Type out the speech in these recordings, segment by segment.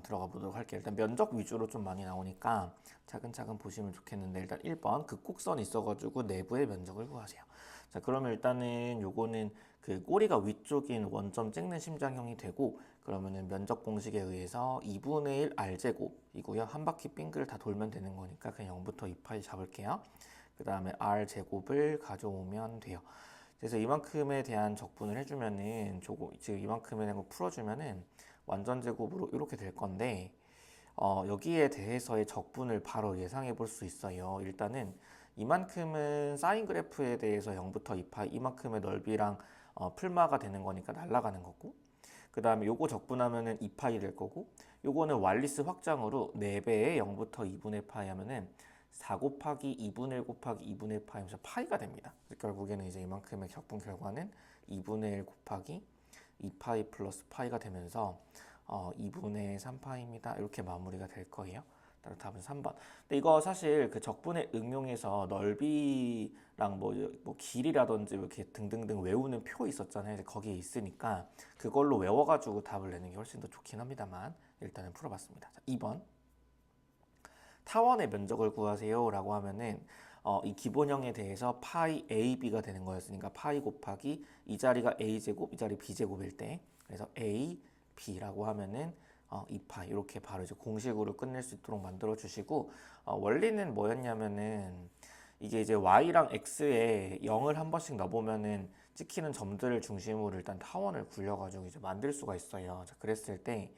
들어가 보도록 할게요. 일단 면적 위주로 좀 많이 나오니까 차근차근 보시면 좋겠는데, 일단 1번 극곡선이 있어가지고 내부의 면적을 구하세요. 자, 그러면 일단은 요거는 그 꼬리가 위쪽인 원점 찍는 심장형이 되고, 그러면은 면적 공식에 의해서 2분의 1 r제곱이고요. 한 바퀴 빙글 다 돌면 되는 거니까 그냥 0부터 2파이 잡을게요. 그 다음에 r제곱을 가져오면 돼요. 그래서 이만큼에 대한 적분을 해주면은 지금 이만큼에 대한 거 풀어주면은 완전 제곱으로 이렇게 될 건데, 여기에 대해서의 적분을 바로 예상해 볼 수 있어요. 일단은 이만큼은 사인 그래프에 대해서 0부터 2파이 이만큼의 넓이랑 풀마가 되는 거니까 날아가는 거고, 그 다음에 요거 적분하면은 2파이 될 거고, 요거는 왈리스 확장으로 4배에 0부터 2분의 파이 하면은 4 곱하기 2분의 1 곱하기 2분의 1 파이 하면서 파이가 됩니다. 그래서 결국에는 이제 이만큼의 적분 결과는 2분의 1 곱하기 2파이 플러스 파이가 되면서 2분의 3파이입니다. 이렇게 마무리가 될 거예요. 따라 답은 3번. 근데 이거 사실 그 적분에 응용해서 넓이랑 뭐 길이라든지 이렇게 등등등 외우는 표 있었잖아요. 거기에 있으니까 그걸로 외워가지고 답을 내는 게 훨씬 더 좋긴 합니다만 일단은 풀어봤습니다. 자, 2번. 타원의 면적을 구하세요 라고 하면은 이 기본형에 대해서 파이 AB가 되는 거였으니까 파이 곱하기 이 자리가 A제곱, 이 자리 B제곱일 때, 그래서 A, B라고 하면은 2파이 이렇게 바로 이제 공식으로 끝낼 수 있도록 만들어 주시고, 원리는 뭐였냐면은 이게 이제 Y랑 X에 0을 한 번씩 넣어보면은 찍히는 점들을 중심으로 일단 타원을 굴려가지고 이제 만들 수가 있어요. 자, 그랬을 때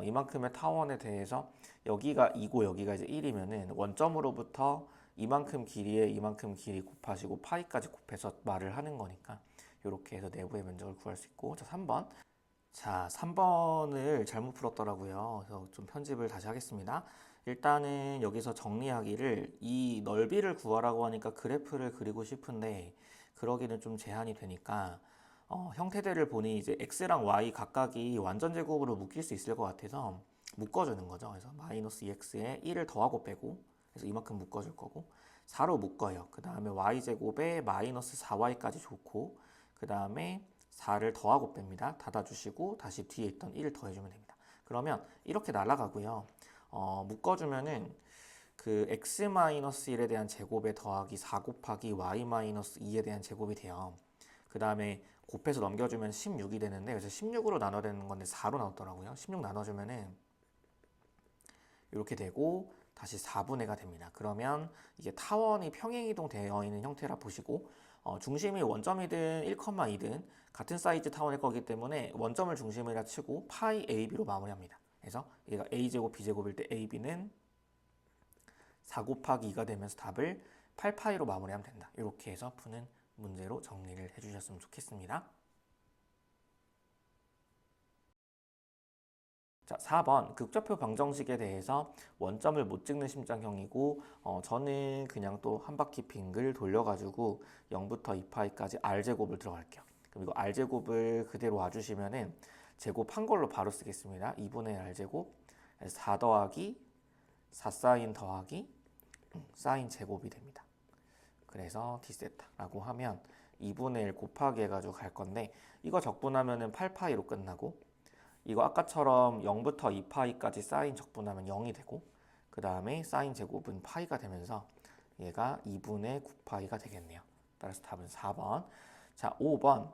이만큼의 타원에 대해서 여기가 2고 여기가 이제 1이면은 원점으로부터 이만큼 길이에 이만큼 길이 곱하시고 파이까지 곱해서 말을 하는 거니까 이렇게 해서 내부의 면적을 구할 수 있고. 자, 3번. 자, 3번을 잘못 풀었더라고요. 그래서 좀 편집을 다시 하겠습니다. 일단은 여기서 정리하기를 이 넓이를 구하라고 하니까 그래프를 그리고 싶은데 그러기는 좀 제한이 되니까 형태들을 보니 이제 x랑 y 각각이 완전 제곱으로 묶일 수 있을 것 같아서 묶어주는 거죠. 그래서 마이너스 2x에 1을 더하고 빼고, 그래서 이만큼 묶어줄 거고 4로 묶어요. 그 다음에 y제곱에 마이너스 4y까지 좋고, 그 다음에 4를 더하고 뺍니다. 닫아주시고 다시 뒤에 있던 1을 더해주면 됩니다. 그러면 이렇게 날아가고요. 묶어주면은 그 x-1에 대한 제곱에 더하기 4 곱하기 y-2에 대한 제곱이 돼요. 그 다음에 곱해서 넘겨주면 16이 되는데, 그래서 16으로 나눠야 되는 건데 4로 나왔더라고요. 16 나눠주면은 이렇게 되고 다시 4분의 가 됩니다. 그러면 이게 타원이 평행이동 되어 있는 형태라 보시고, 중심이 원점이든 1,2든 같은 사이즈 타원일 거기 때문에 원점을 중심이라 치고 파이 AB로 마무리합니다. 그래서 얘가 A제곱 B제곱일 때 AB는 4 곱하기 2가 되면서 답을 8파이로 마무리하면 된다. 이렇게 해서 푸는 문제로 정리를 해주셨으면 좋겠습니다. 자, 4번 극좌표 방정식에 대해서 원점을 못 찍는 심장형이고, 저는 그냥 또 한 바퀴 빙글 돌려가지고 0부터 2파이까지 r제곱을 들어갈게요. 그럼 이거 r제곱을 그대로 와주시면은 제곱한 걸로 바로 쓰겠습니다. 2분의 r제곱 4 더하기 4 사인 더하기 사인 제곱이 됩니다. 그래서 d세타라고 하면 2분의 1 곱하기 해가지고 갈 건데, 이거 적분하면은 8파이로 끝나고, 이거 아까처럼 0부터 2파이까지 사인 적분하면 0이 되고, 그 다음에 사인 제곱은 파이가 되면서 얘가 2분의 9파이가 되겠네요. 따라서 답은 4번. 자, 5번.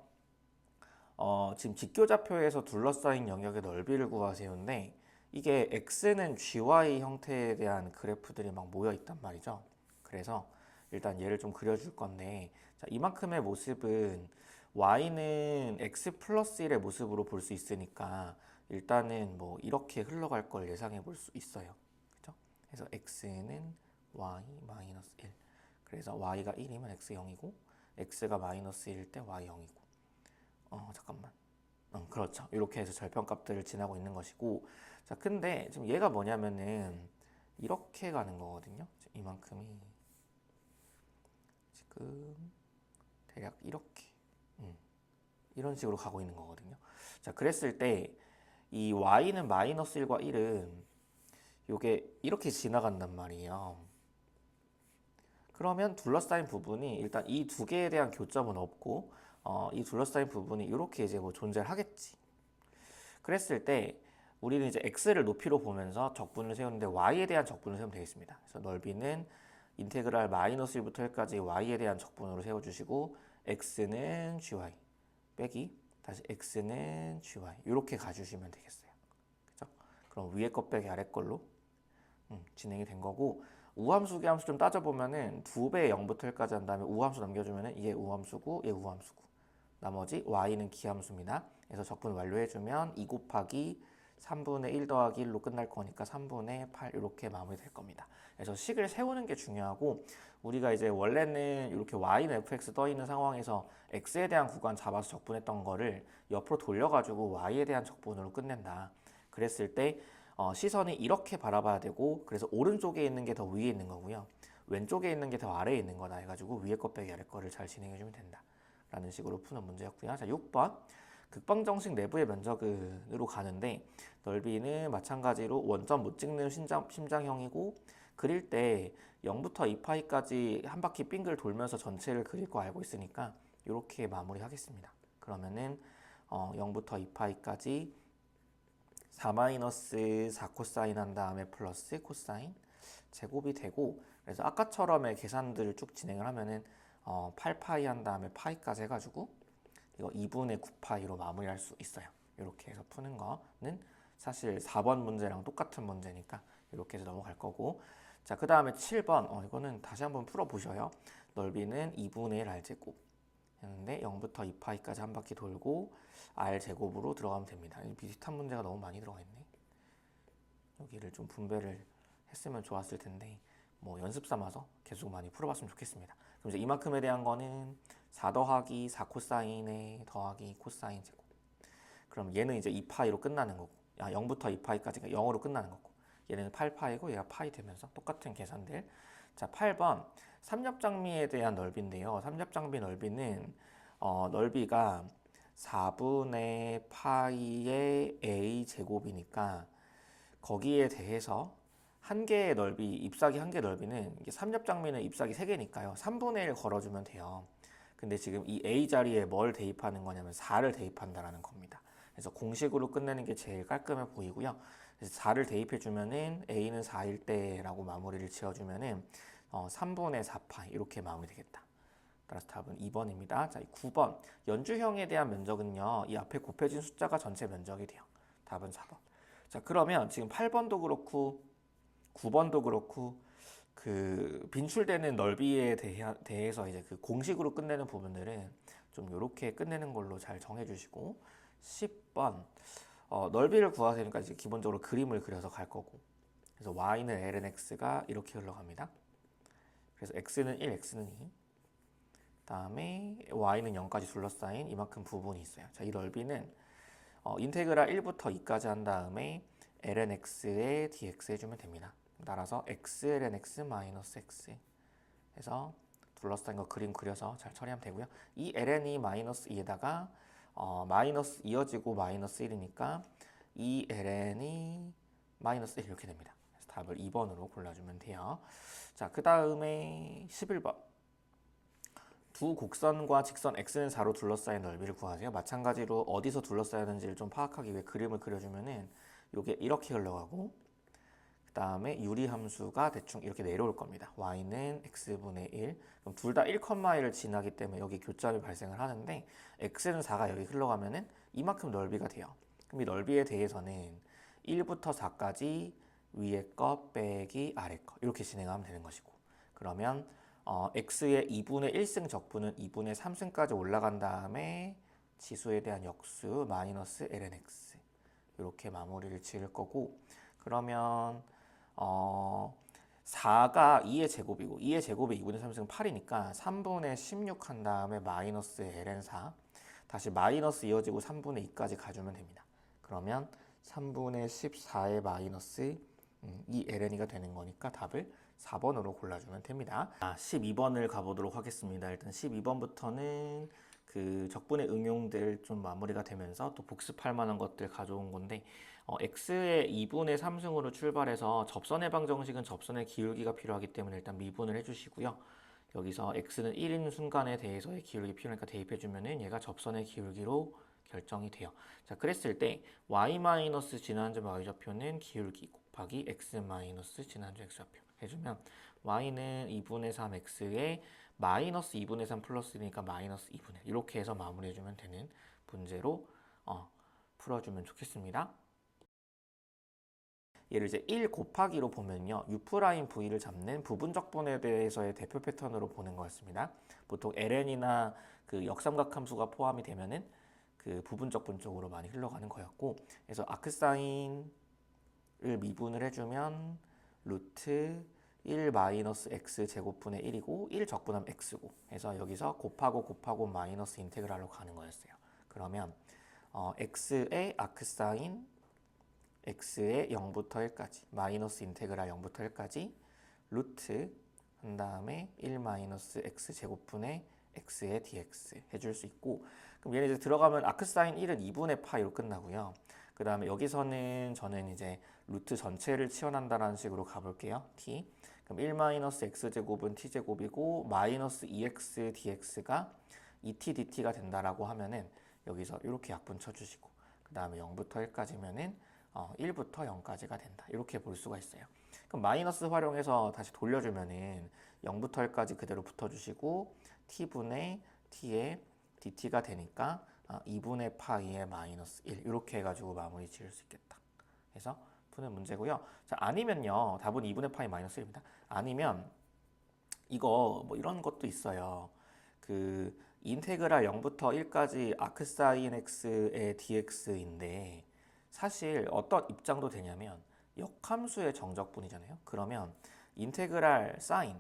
지금 직교좌표에서 둘러싸인 영역의 넓이를 구하세요인데, 이게 x는 gy 형태에 대한 그래프들이 막 모여 있단 말이죠. 그래서 일단 얘를 좀 그려줄 건데, 자, 이만큼의 모습은 y는 x 플러스 1의 모습으로 볼 수 있으니까 일단은 뭐 이렇게 흘러갈 걸 예상해 볼 수 있어요. 그죠? 그래서 x는 y 마이너스 1. 그래서 y가 1이면 x 0이고, x가 마이너스 1일 때 y 0이고. 잠깐만. 그렇죠. 이렇게 해서 절편값들을 지나고 있는 것이고, 자, 근데 지금 얘가 뭐냐면은 이렇게 가는 거거든요. 이만큼이 지금 대략 이렇게 이런 식으로 가고 있는 거거든요. 자, 그랬을 때 이 y는 마이너스 1과 1은 이게 이렇게 지나간단 말이에요. 그러면 둘러싸인 부분이 일단 이 두 개에 대한 교점은 없고, 이 둘러싸인 부분이 이렇게 이제 뭐 존재를 하겠지. 그랬을 때 우리는 이제 x를 높이로 보면서 적분을 세우는데 y에 대한 적분을 세우면 되겠습니다. 그래서 넓이는 인테그랄 마이너스 1부터 1까지 y에 대한 적분으로 세워주시고 x는 gy 빼기 다시 x는 gy 이렇게 가주시면 되겠어요. 그죠? 그럼 위에 것 빼기 아래 걸로 진행이 된 거고 우함수 기함수 좀 따져보면은 2배의 0부터 1까지 한 다음에 우함수 남겨주면은 얘 우함수고 얘 우함수고 나머지 y는 기함수입니다. 그래서 적분 완료해주면 2 곱하기 3분의 1 더하기 1로 끝날 거니까 3분의 8 이렇게 마무리될 겁니다. 그래서 식을 세우는 게 중요하고 우리가 이제 원래는 이렇게 y는 fx 떠 있는 상황에서 x에 대한 구간 잡아서 적분했던 거를 옆으로 돌려가지고 y에 대한 적분으로 끝낸다. 그랬을 때 시선이 이렇게 바라봐야 되고 그래서 오른쪽에 있는 게 더 위에 있는 거고요. 왼쪽에 있는 게 더 아래에 있는 거다 해가지고 위에 것 빼기 아래 거를 잘 진행해주면 된다. 라는 식으로 푸는 문제였고요. 자, 6번. 극방정식 내부의 면적으로 가는데 넓이는 마찬가지로 원점 못 찍는 심장형이고 그릴 때 0부터 2파이까지 한 바퀴 빙글 돌면서 전체를 그릴 거 알고 있으니까 이렇게 마무리하겠습니다. 그러면은 0부터 2파이까지 4-4 코사인 한 다음에 플러스 코사인 제곱이 되고 그래서 아까처럼의 계산들을 쭉 진행을 하면은 8파이 한 다음에 파이까지 해가지고 이거 2분의 9파이로 마무리할 수 있어요. 이렇게 해서 푸는 거는 사실 4번 문제랑 똑같은 문제니까 이렇게 해서 넘어갈 거고 자, 그 다음에 7번 이거는 다시 한번 풀어보셔요. 넓이는 2분의 1 r제곱 했는데 0부터 2파이까지 한 바퀴 돌고 r제곱으로 들어가면 됩니다. 비슷한 문제가 너무 많이 들어가 있네. 여기를 좀 분배를 했으면 좋았을 텐데 뭐 연습 삼아서 계속 많이 풀어봤으면 좋겠습니다. 그럼 이제 이만큼에 대한 거는 4 더하기 4 코사인에 더하기 코사인 제곱. 그럼 얘는 이제 2파이로 끝나는 거고 0부터 2파이까지가 0으로 끝나는 거고 얘는 8파이고 얘가 파이 되면서 똑같은 계산들. 자, 8번 삼엽장미에 대한 넓이인데요. 삼엽장미 넓이는 넓이가 4분의 파이의 a 제곱이니까 거기에 대해서 한 개의 넓이, 잎사귀 한 개 넓이는 이게 삼엽장미는 잎사귀 3개니까요. 3분의 1 걸어주면 돼요. 근데 지금 이 a 자리에 뭘 대입하는 거냐면 4를 대입한다라는 겁니다. 그래서 공식으로 끝내는 게 제일 깔끔해 보이고요. 그래서 4를 대입해 주면은 a는 4일 때라고 마무리를 지어주면은 3분의 4파이 이렇게 마무리 되겠다. 따라서 답은 2번입니다. 자, 9번 연주형에 대한 면적은요. 이 앞에 곱해진 숫자가 전체 면적이 돼요. 답은 4번. 자, 그러면 지금 8번도 그렇고 9번도 그렇고 그 빈출되는 넓이에 대해서 이제 그 공식으로 끝내는 부분들은 좀 이렇게 끝내는 걸로 잘 정해주시고 10번 넓이를 구하세요니까 이제 기본적으로 그림을 그려서 갈 거고 그래서 y는 ln x가 이렇게 흘러갑니다. 그래서 x는 1, x는 2 다음에 y는 0까지 둘러싸인 이만큼 부분이 있어요. 자, 이 넓이는 인테그랄 1부터 2까지 한 다음에 ln x에 dx 해주면 됩니다. 따라서 x ln x 마이너스 x 해서 둘러싸인 거 그림 그려서 잘 처리하면 되고요. 이 ln이 마이너스 2에다가 마이너스 이어지고 마이너스 1이니까 이 ln이 마이너스 1 이렇게 됩니다. 그래서 답을 2번으로 골라주면 돼요. 자, 그 다음에 11번 두 곡선과 직선 x는 4로 둘러싸인 넓이를 구하세요. 마찬가지로 어디서 둘러싸였는지를 좀 파악하기 위해 그림을 그려주면은 이게 이렇게 흘러가고 그 다음에 유리함수가 대충 이렇게 내려올 겁니다. y는 x분의 1 그럼 둘 다 1,1을 지나기 때문에 여기 교점이 발생을 하는데 x는 4가 여기 흘러가면은 이만큼 넓이가 돼요. 그럼 이 넓이에 대해서는 1부터 4까지 위에 거 빼기 아래 거 이렇게 진행하면 되는 것이고 그러면 x의 2분의 1승 적분은 2분의 3승까지 올라간 다음에 지수에 대한 역수 마이너스 ln x 이렇게 마무리를 지을 거고 그러면 4가 2의 제곱이고 2의 제곱이 2분의 3승 8이니까 3분의 16 한 다음에 마이너스 ln 4 다시 마이너스 이어지고 3분의 2까지 가주면 됩니다. 그러면 3분의 14의 마이너스 2 ln이가 되는 거니까 답을 4번으로 골라주면 됩니다. 12번을 가보도록 하겠습니다. 일단 12번부터는 그 적분의 응용들 좀 마무리가 되면서 또 복습할 만한 것들 가져온 건데 x의 2분의 3승으로 출발해서 접선의 방정식은 접선의 기울기가 필요하기 때문에 일단 미분을 해주시고요. 여기서 x는 1인 순간에 대해서의 기울기 필요하니까 대입해주면은 얘가 접선의 기울기로 결정이 돼요. 자, 그랬을 때 y 마이너스 지난점 y좌표는 기울기 곱하기 x 마이너스 지난점 x좌표 해주면 y는 2분의 3x에 마이너스 2분의 3 플러스 1이니까 마이너스 2분의 1 이렇게 해서 마무리해주면 되는 문제로 풀어주면 좋겠습니다. 얘를 이제 1 곱하기로 보면요. U'V를 잡는 부분적분에 대해서의 대표 패턴으로 보는 거였습니다. 보통 ln이나 그 역삼각함수가 포함이 되면은 그 부분적분 쪽으로 많이 흘러가는 거였고, 그래서 아크사인을 미분을 해주면 루트 1 마이너스 x 제곱분의 1이고 1 적분하면 x고, 그래서 여기서 곱하고 마이너스 인테그랄로 가는 거였어요. 그러면 x의 아크사인 x의 0부터 1까지 마이너스 인테그랄 0부터 1까지 루트 한 다음에 1 마이너스 x 제곱분의 x의 dx 해줄 수 있고, 그럼 얘는 이제 들어가면 아크사인 1은 2분의 파이로 끝나고요. 그 다음에 여기서는 저는 이제 루트 전체를 치환한다라는 식으로 가볼게요. t. 그럼 1 마이너스 x 제곱은 t 제곱이고 마이너스 2x dx가 2t dt가 된다라고 하면은 여기서 이렇게 약분 쳐주시고, 그 다음에 0부터 1까지면은 1부터 0까지가 된다. 이렇게 볼 수가 있어요. 그럼 마이너스 활용해서 다시 돌려주면은 0부터 1까지 그대로 붙여주시고 t분의 t의 dt가 되니까 2분의 파이의 마이너스 1 이렇게 해가지고 마무리 지을 수 있겠다. 그래서 푸는 문제고요. 자, 아니면요. 답은 2분의 파이 마이너스 1입니다. 아니면 이거 뭐 이런 것도 있어요. 그 인테그랄 0부터 1까지 아크사인 x의 dx인데 사실 어떤 입장도 되냐면 역함수의 정적분이잖아요. 그러면 인테그랄 사인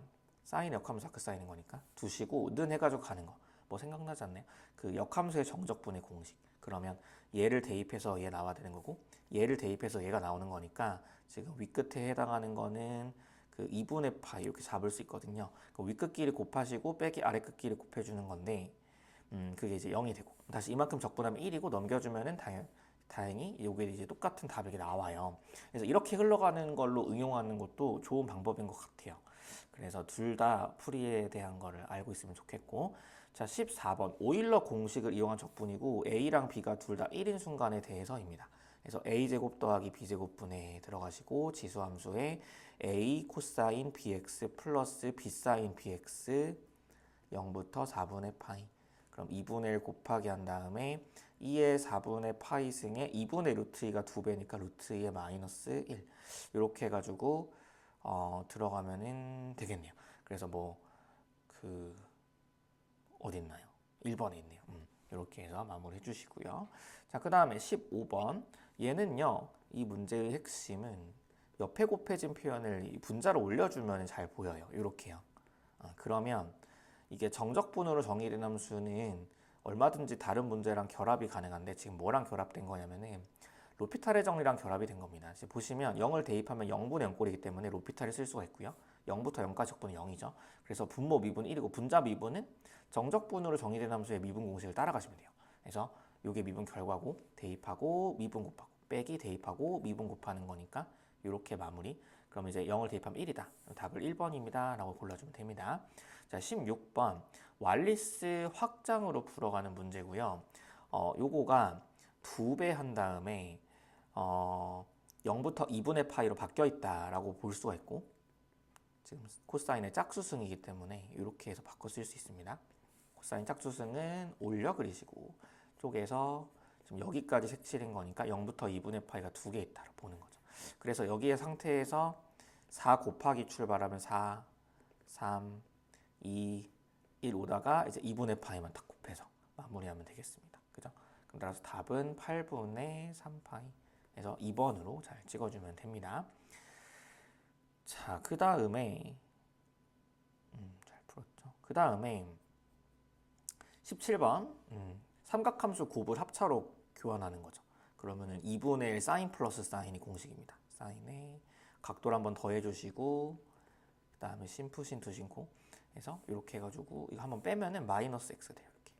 역함수 아크사인인 거니까 두시고 는 해가지고 가는 거. 뭐 생각나지 않나요? 그 역함수의 정적분의 공식. 그러면 얘를 대입해서 얘 나와야 되는 거고 얘를 대입해서 얘가 나오는 거니까 지금 윗끝에 해당하는 거는 그 2분의 파이 이렇게 잡을 수 있거든요. 그 윗끝끼리 곱하시고 빼기 아래끝끼리 곱해주는 건데 그게 이제 0이 되고 다시 이만큼 적분하면 1이고 넘겨주면은 다행히 이게 이제 똑같은 답이 나와요. 그래서 이렇게 흘러가는 걸로 응용하는 것도 좋은 방법인 것 같아요. 그래서 둘 다 풀이에 대한 거를 알고 있으면 좋겠고, 자 14번 오일러 공식을 이용한 적분이고 A랑 B가 둘 다 1인 순간에 대해서입니다. 그래서 A제곱 더하기 B제곱분에 들어가시고 지수함수에 A 코사인 BX 플러스 B사인 BX 0부터 4분의 파이, 그럼 2분의 1 곱하기 한 다음에 2의 4분의 파이 승에 2분의 루트 2가 2배니까 루트 2의 마이너스 1 이렇게 해가지고 들어가면은 되겠네요. 그래서 뭐 그 어디 있나요? 1번에 있네요. 이렇게 해서 마무리해 주시고요. 자, 그 다음에 15번 얘는요. 이 문제의 핵심은 옆에 곱해진 표현을 분자로 올려주면 잘 보여요. 이렇게요. 그러면 이게 정적분으로 정의된 함수는 얼마든지 다른 문제랑 결합이 가능한데 지금 뭐랑 결합된 거냐면은 로피탈의 정리랑 결합이 된 겁니다. 지금 보시면 0을 대입하면 0분의 0꼴이기 때문에 로피탈을 쓸 수가 있고요. 0부터 0까지 적분은 0이죠. 그래서 분모 미분 1이고 분자 미분은 정적분으로 정의된 함수의 미분 공식을 따라가시면 돼요. 그래서 이게 미분 결과고 대입하고 미분 곱하고 빼기 대입하고 미분 곱하는 거니까 이렇게 마무리. 그럼 이제 0을 대입하면 1이다. 답을 1번입니다. 라고 골라주면 됩니다. 자, 16번 왈리스 확장으로 풀어가는 문제고요. 요거가 2배 한 다음에 0부터 2분의 파이로 바뀌어 있다라고 볼 수가 있고, 지금 코사인의 짝수승이기 때문에 이렇게 해서 바꿔 쓸 수 있습니다. 코사인 짝수승은 올려 그리시고 쪽에서 지금 여기까지 색칠인 거니까 0부터 2분의 파이가 2개 있다고 보는 거죠. 그래서 여기의 상태에서 4 곱하기 출발하면 4, 3, 2, 1 오다가 이제 2분의 파이만 딱 곱해서 마무리하면 되겠습니다. 그죠? 그럼 따라서 답은 8분의 3파이 해서 2번으로 잘 찍어주면 됩니다. 자, 그 다음에 잘 풀었죠. 그 다음에 17번 삼각함수 곱을 합차로 교환하는 거죠. 그러면은 2분의 1 사인 플러스 사인이 공식입니다. 사인에 각도를 한번 더해주시고 그 다음에 신푸신 두신코 해서 이렇게 해가지고 이거 한번 빼면은 마이너스 x 돼요. 이렇게.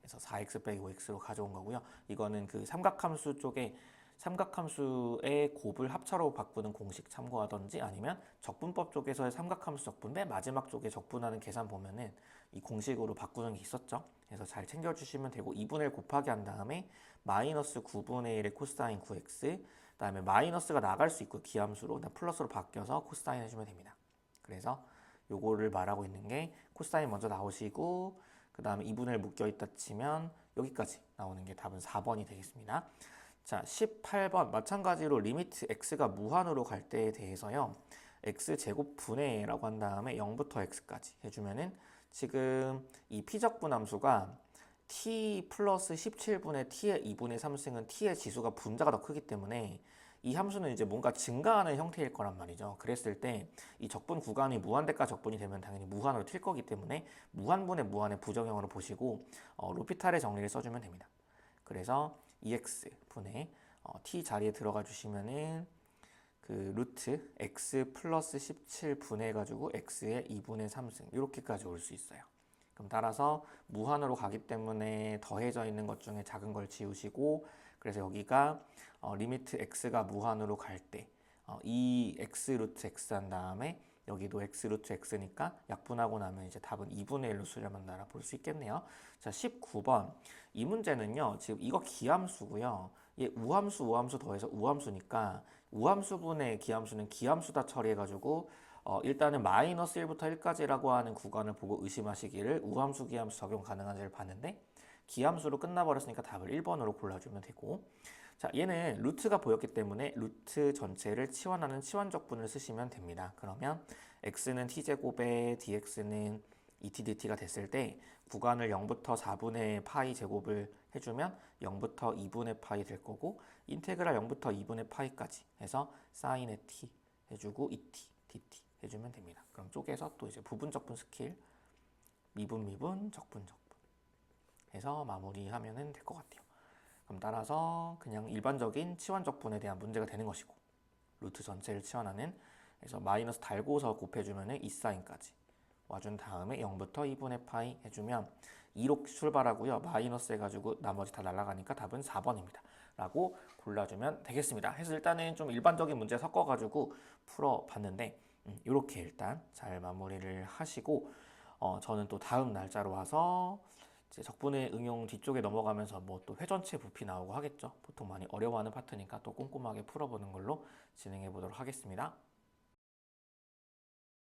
그래서 4x 빼기 5x로 가져온 거고요. 이거는 그 삼각함수 쪽에 삼각함수의 곱을 합차로 바꾸는 공식 참고하던지 아니면 적분법 쪽에서의 삼각함수 적분 맨 마지막 쪽에 적분하는 계산 보면은 이 공식으로 바꾸는 게 있었죠. 그래서 잘 챙겨주시면 되고 2분의 1 곱하기 한 다음에 마이너스 9분의 1의 코사인 9x 그다음에 마이너스가 나갈 수 있고 기함수로 플러스로 바뀌어서 코사인 해주면 됩니다. 그래서 요거를 말하고 있는 게 코사인 먼저 나오시고 그 다음에 2분의 1 묶여있다 치면 여기까지 나오는 게 답은 4번이 되겠습니다. 자, 18번 마찬가지로 리미트 x가 무한으로 갈 때에 대해서요. x제곱 분해라고 한 다음에 0부터 x까지 해주면은 지금 이 피적분 함수가 t 플러스 17분의 t의 2분의 3승은 t의 지수가 분자가 더 크기 때문에 이 함수는 이제 뭔가 증가하는 형태일 거란 말이죠. 그랬을 때 이 적분 구간이 무한대가 적분이 되면 당연히 무한으로 튈 거기 때문에 무한분의 무한의 부정형으로 보시고 로피탈의 정리를 써주면 됩니다. 그래서 2x 분의 t 자리에 들어가 주시면은 그 루트 x 플러스 17 분해가지고 x의 2분의 3승 이렇게까지 올 수 있어요. 그럼 따라서 무한으로 가기 때문에 더해져 있는 것 중에 작은 걸 지우시고 그래서 여기가 리미트 x가 무한으로 갈 때 이 x 루트 x 한 다음에 여기도 x 루트 x니까 약분하고 나면 이제 답은 2분의 1로 수렴한다라 볼 수 있겠네요. 자, 19번. 이 문제는요. 지금 이거 기함수고요. 얘 우함수, 우함수 더해서 우함수니까 우함수분의 기함수는 기함수다 처리해가지고 일단은 마이너스 1부터 1까지라고 하는 구간을 보고 의심하시기를 우함수, 기함수 적용 가능한지를 봤는데 기함수로 끝나버렸으니까 답을 1번으로 골라주면 되고 자, 얘는 루트가 보였기 때문에 루트 전체를 치환하는 치환적분을 쓰시면 됩니다. 그러면 x는 t제곱에 dx는 2t dt가 됐을 때 구간을 0부터 4분의 파이 제곱을 해주면 0부터 2분의 파이 될 거고 인테그랄 0부터 2분의 파이까지 해서 사인의 t 해주고 2t dt 해주면 됩니다. 그럼 쪼개서 또 이제 부분적분 스킬 미분 적분 해서 마무리하면 될 것 같아요. 그럼 따라서 그냥 일반적인 치환적분에 대한 문제가 되는 것이고 루트 전체를 치환하는 그래서 마이너스 달고서 곱해주면 2사인까지 와준 다음에 0부터 2분의 파이 해주면 2로 출발하고요. 마이너스 해가지고 나머지 다 날아가니까 답은 4번입니다. 라고 골라주면 되겠습니다. 그래서 일단은 좀 일반적인 문제 섞어가지고 풀어봤는데 이렇게 일단 잘 마무리를 하시고 저는 또 다음 날짜로 와서 이제 적분의 응용 뒤쪽에 넘어가면서 뭐 또 회전체 부피 나오고 하겠죠. 보통 많이 어려워하는 파트니까 또 꼼꼼하게 풀어보는 걸로 진행해 보도록 하겠습니다.